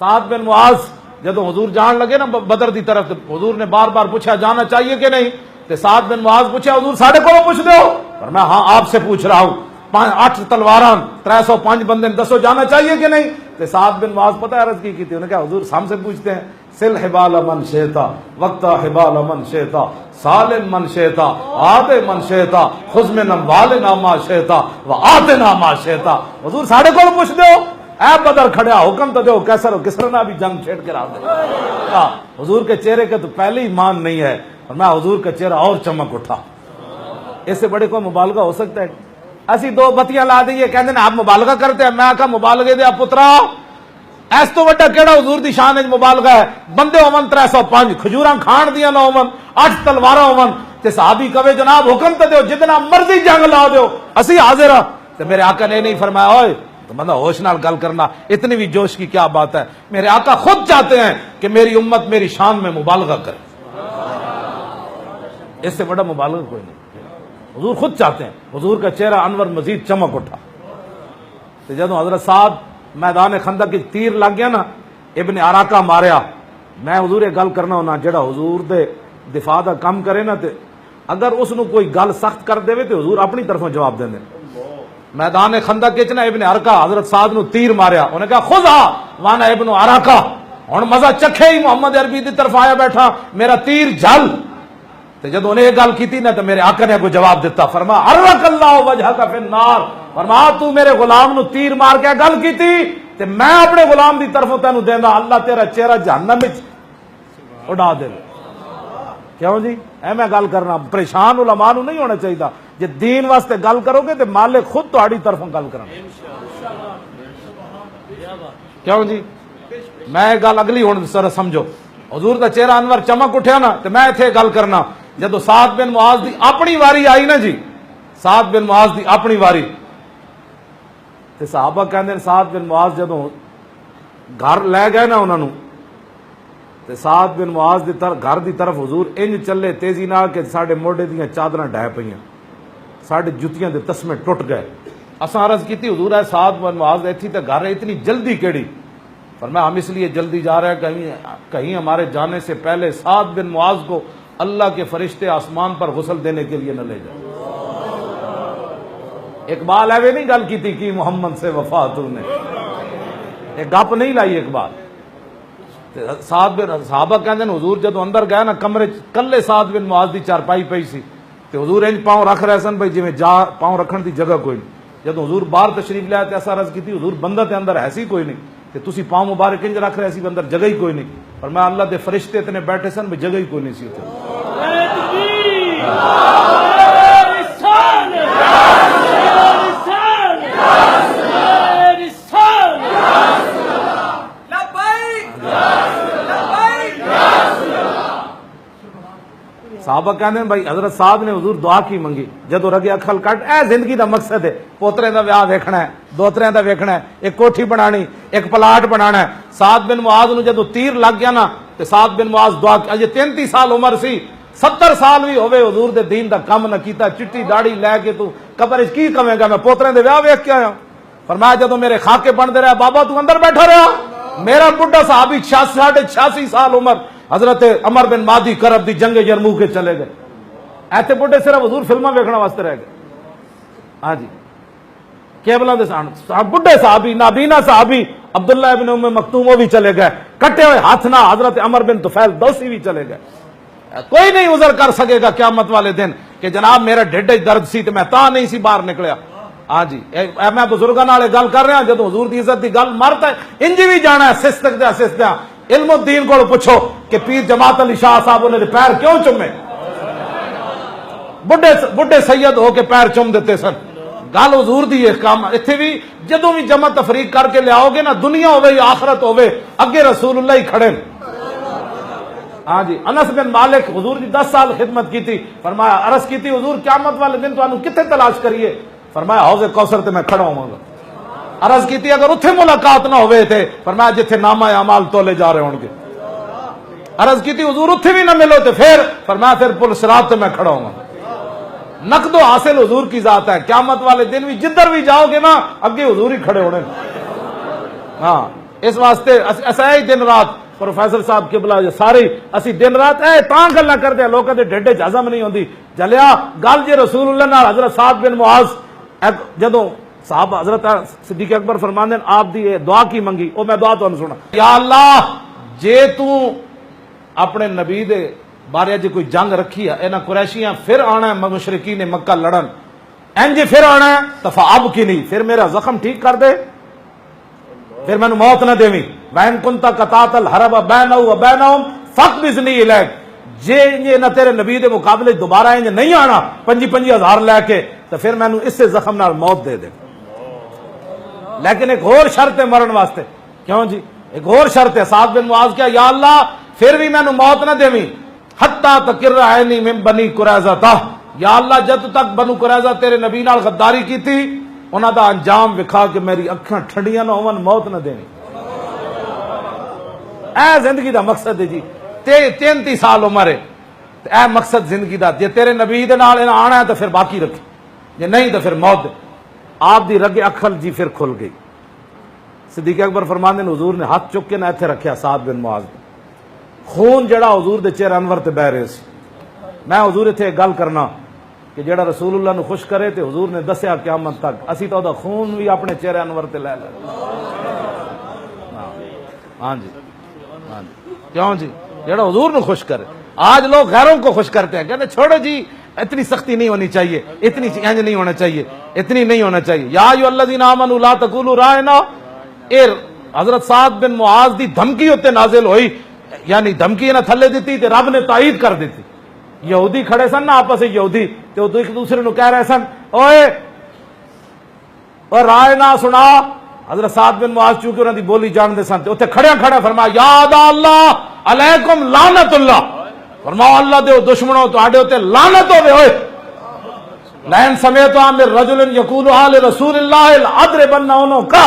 سعد بن معاذ جدو حضور جان لگے نا بدر دی طرف، حضور نے بار بار پوچھا جانا چاہیے کہ نہیں، تو سعد بن معاذ پوچھا حضور ساڑھے کو پوچھ دو، پر میں ہاں آپ سے پوچھ رہا ہوں، 8 تلواراں 305 بندے دسو جانا چاہیے کہ نہیں، تو سعد بن معاذ پتہ ہے عرض کی تھی، انہوں نے کہا حضور ہم سے پوچھتے ہیں، سل حبال من شئتا وقتا حبال من شئتا سالم من شئتا آتے من شئتا خذ من اموالنا ما شئتا وآتنا ما شئتا، حضور ساڑھے کو پوچھ دو، اے بدر کھڑیا حکم تو دو، کیسر و کسر نے بھی جنگ چھیڑ کے رہا دے، حضور کے چہرے کے تو پہلے ایمان نہیں ہے، اور میں حضور کا چہرہ اور چمک اٹھا، اس سے بڑے کوئی مبالغہ ہو سکتا ہے؟ ایسی 2 بتیاں لا دیئے کہتے ہیں آپ مبالغہ کرتے ہیں، میں کہا مبالغے دیا پترا ایس تو وڈا کیڑا حضور دی شان ہے مبالغہ ہے، بندے ہومن 305 کھجوراں کھان دیا نہ ہومن 8 تلواراں ہومن، تے صحابی کہے جناب حکم تے دیو جتنا مرضی جنگ لا دیو اسی حاضر ہاں، تے میرے آقا نے نہیں فرمایا اوئے تو بندہ ہوش نال گل کرنا، اتنی بھی جوش کی کیا بات ہے، میرے آقا خود چاہتے ہیں کہ میری امت میری شان میں مبالغہ کرے، اس سے بڑا مبالغہ کوئی نہیں، حضور خود چاہتے ہیں، حضور کا چہرہ انور مزید چمک اٹھا، تو جدوں حضرت سعد میدان خندق کی تیر لگ گیا نا، ابن عراقہ ماریا، میں حضور گل کرنا ہونا جڑا حضور دے دفاع دا کم کرے نا، تے اگر اس نو کوئی گل سخت کر دے تو حضور اپنی طرفوں جواب دیں دے، میدان خندق کے نا ابن عراقہ حضرت سعد نو تیر ماریا، انہیں کہا خذا وانا ابن عراقہ، ہن مزہ چکھے ہی محمد عربی دی طرف آیا بیٹھا میرا تیر جھل، تو جب انہیں یہ گل کی نا تو میرے آقا نے کو جواب دیتا، فرما حرک اللہ وجہک فی النار، فرما تو میرے غلام نو تیر مار کے گل کی تھی تے میں اپنے غلام دی طرفوں تینوں دینا، اللہ تیرا چہرہ جہنم وچ اڑا دے، کیوں جی اے میں گل کرنا پریشان علماء نو نہیں ہونا چاہیے، جے دین واسطے گل کرو گے تے مالک خود تہاڈی طرفوں گل کرنا، کیوں جی میں گل اگلی ہن سر سمجھو، حضور دا چہرہ انور چمک اٹھیا نا تے میں ایتھے گل کرنا، جدو سعد بن معاذ دی اپنی واری آئی نا جی، سعد بن معاذ دی اپنی واری، تے صحابہ کہندے سعد بن معاذ جدو گھر لے گئے نا انہاں نو، تے سعد بن معاذ دی گھر دی طرف حضور انج چلے تیزی نال کہ ساڈے موڈے دیاں چادراں ڈھہ پئیاں، ساڈے جُتیاں دے تسمے ٹوٹ گئے، اساں عرض کیتی حضور ہے سعد بن معاذ ایتھی تے گھر اتنی جلدی کیڑی، فرمایا ہم اس لیے جلدی جا رہے ہیں کہیں ہمارے جانے سے پہلے سعد بن معاذ کو اللہ کے فرشتے آسمان پر غسل دینے کے لیے نہ لے جائیں۔ اقبال ایوے نہیں گل کی تھی کہ محمد سے وفا تو نے، ایک گپ نہیں لائی اقبال، سعد بن صحابہ کہندے ہیں حضور جدو اندر گئے نا کمرے کلے سعد بن معاذ دی چارپائی پئی سی، تے حضور انج پاؤں رکھ رہے سن بھائی جویں جا پاؤں رکھن دی جگہ کوئی نہیں، جدو حضور باہر تشریف لے تے ایسا عرض کی تھی حضور بندہ تے اندر ایسی کوئی نہیں، کہ تسی پاؤں مبارک انج رکھ رہے سی اندر جگہ ہی کوئی نہیں، اور میں اللہ دے فرشتے اتنے بیٹھے سن بھی جگہ ہی کوئی نہیں سی اتنے، صحابہ کہتے ہیں بھائی حضرت صاحب نے حضور دعا کی منگی، جدو رگے اکھل کٹ اے زندگی دا مقصد ہے، پوترے دا ویاہ ویکھنا ہے، دوترے دا ویکھنا ہے، ایک کوٹھی بنانی، ایک پلاٹ بنانا ہے، سعد بن معاذ نو جدو تیر لگ گیا نا تے سعد بن معاذ دعا کی، اجے 33 سال عمر سی، 70 سال بھی ہوئے حضور دے دین دا کم نہ کیتا، چٹی داڑھی لے کے تو قبر وچ کی کمے گا، میں پوترے دے ویاہ ویکھ کے آیا، فرمایا جدو میرے خاکے بن دے رہا بابا تو اندر بیٹھا رہا، میرا بڈھا صحابی 86 سال عمر حضرت عمر بن مادی کرب دی جنگ یرموک کے چلے گئے، ایتھے بڈھے صرف حضور فلماں ویکھنا واسطے رہ گئے، ہاں جی کیبلاں دے سان بڈھے صحابی نابینا صحابی عبداللہ ابن ام مکتوم وہ بھی چلے گئے، کٹے ہوئے ہاتھ نہ حضرت عمر بن طفیل دوسی بھی چلے گئے، کوئی نہیں عذر کر سکے گا قیامت والے دن کہ جناب میرا ڈھڈ درد سی تے میں تا نہیں سی باہر نکلیا، ہاں جی میں بزرگاں نال گل کر رہا جدوں حضور دی عزت دی گل مرتا ہے انج بھی جانا ہے سستک دے سستیاں، علم الدین کو پوچھو کہ پیر جماعت علی شاہ صاحب نے پیر کیوں چومے، بڈھے سید ہو کے پیر چوم دیتے سن، گل حضور دی ایک کام اتنے بھی جدوں بھی جمع تفریق کر کے لیاؤ گے نا دنیا ہوے یا آخرت ہوے اگے رسول اللہ ہی کھڑے، ہاں جی انس بن مالک حضور دی 10 سال خدمت کی تھی، فرمایا عرض کی تھی حضور قیامت والے دن تو کتنے تلاش کریے، فرمایا حوض کوثر تے میں کھڑا ہوں گا، عرض کی تھی اگر اتھے ملاقات نہ ہوئے تھے، فرمایا جتھے نامہ اعمال تولے جا رہے ہوں گے، عرض کی تھی حضور اتھے بھی نہ ملو تے پھر، فرمایا پھر پل صراط تے میں کھڑا ہوں گا، نقد و حاصل حضور کی ذات ہے، قیامت والے دن بھی جدھر بھی جاؤ گے نا اگے حضور ہی کھڑے ہونے، ہاں اس واسطے اسا ہی دن رات پروفیسر صاحب قبلہ سارے اسی دن رات تاں گلاں کردے لوکاں دے ڈھڈ وچ ہضم نہیں ہوندی جلیا گل جے رسول اللہ نال حضرت سعد بن معاذ جدوں صاحب حضرت صدیق اکبر فرماندے آپ دی دعا کی منگی او میں دعا تانوں سنا یا اللہ جے تو اپنے نبی دے بارے جے کوئی جنگ رکھی ہے انہاں قریشیاں پھر آنا ہے مشرکین مکہ لڑن انج پھر آنا ہے تفعب کی نہیں پھر میرا زخم ٹھیک کر دے پھر میں موت نہ دیویں وین کنتا قطعت الحرب بینہ و بینہم فقبضنی الیک جے نہ تیرے نبی دے مقابلے دوبارہ انج نہیں آنا 25,000 لے کے تو پھر میں اس سے زخم نال موت دے دے لیکن ایک اور شرط ہے مرن واسطے کیوں جی ایک اور شرط ہے سعد بن معاذ کیا یا اللہ پھر بھی میں موت نہ دیویں حتی تقر عینی من بنی قریظہ تا یا اللہ جد تک بنو قریظہ تیرے نبی نال غداری کی تھی انہاں دا انجام وکھا کے میری اکھاں ٹھنڈیاں نہ ہون موت نہ دینی اے زندگی دا مقصد ہے جی 33 سال عمر ہے اے مقصد زندگی دا جے تیرے نبی دے نال آنا ہے تو پھر باقی رکھی جے نہیں تو پھر موت دے آپ دی رگ اکھل جی پھر کھل گئی صدیق اکبر فرماندے نے حضور نے ہاتھ چک کے نہ ایتھے رکھیا سعد بن معاذ خون جڑا حضور دے چہرے انور تے بہ رہے سی میں حضور ایتھے ایک گل کرنا کہ جڑا رسول اللہ نو خوش کرے تے حضور نے دسیا قیامت تک اسی تو دا خون بھی اپنے چہرے انور تے لے لے ہاں جی کیوں جی جڑا حضور نو خوش کرے آج لوگ غیروں کو خوش کرتے ہیں کہتے چھوڑو جی اتنی سختی نہیں ہونی چاہیے اتنی انج نہیں ہونا چاہیے اتنی نہیں ہونا چاہیے یا ایھا الذین آمنوا لا تقولوا رائنا اے حضرت سعد بن معاذ دی دھمکی ہوتے نازل ہوئی یعنی دھمکی نہ تھلے دیتی تے رب نے تائید کر دیتی یہودی کھڑے سن نا آپس یہودی تے وہ ایک دوسرے نو کہہ رہے سن اوئے اور رائے نہ سنا حضرت سعد بن معاذ چونکہ انہاں دی بولی جان دے سن تے اوتھے کھڑے فرمایا یا اللہ علیکم لعنت اللہ فرماؤ اللہ دے دشمنوں تواڈے اوتے لعنت ہوے ہوئے لئن سمعت من رجل یقول آل رسول اللہ الاضربن عنقہ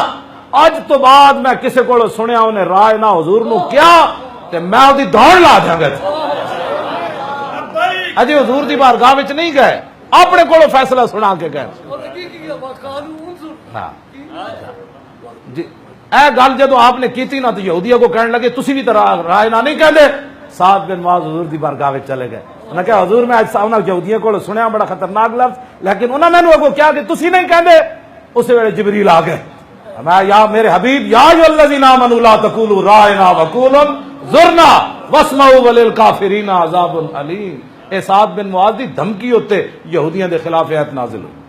اج تو بعد میں کسے کولو سنیا انہیں رائے نہ حضور نو کیا تے میں اودی دوڑ لا دیاں گا اجے حضور دی بارگاہ وچ نہیں گئے اپنے کولو فیصلہ سنا کے گئے ہاں جی اے گل جدو آپ نے کیتی نا تو یہودیوں کو کہنے لگے تسی بھی تو رائے نہ نہیں کہندے سعد بن معاذ حضور دی بارگاہ وچ چلے گئے انہاں کہا حضور میں اج انہاں یہودیوں کو سنیا بڑا خطرناک لفظ لیکن انہاں مینوں اگوں کیا کہ تسی نہیں کہندے اس ویلے جبریل آ گئے میں یا میرے حبیب یا ایھا الذین آمنوا لا تقولوا رائنا وقولوا انظرنا واسمعوا وللکافرین عذاب علیم اے سعد بن معاذ دی دھمکی ہوتے یہودیاں دے خلاف ایت نازل ہوئی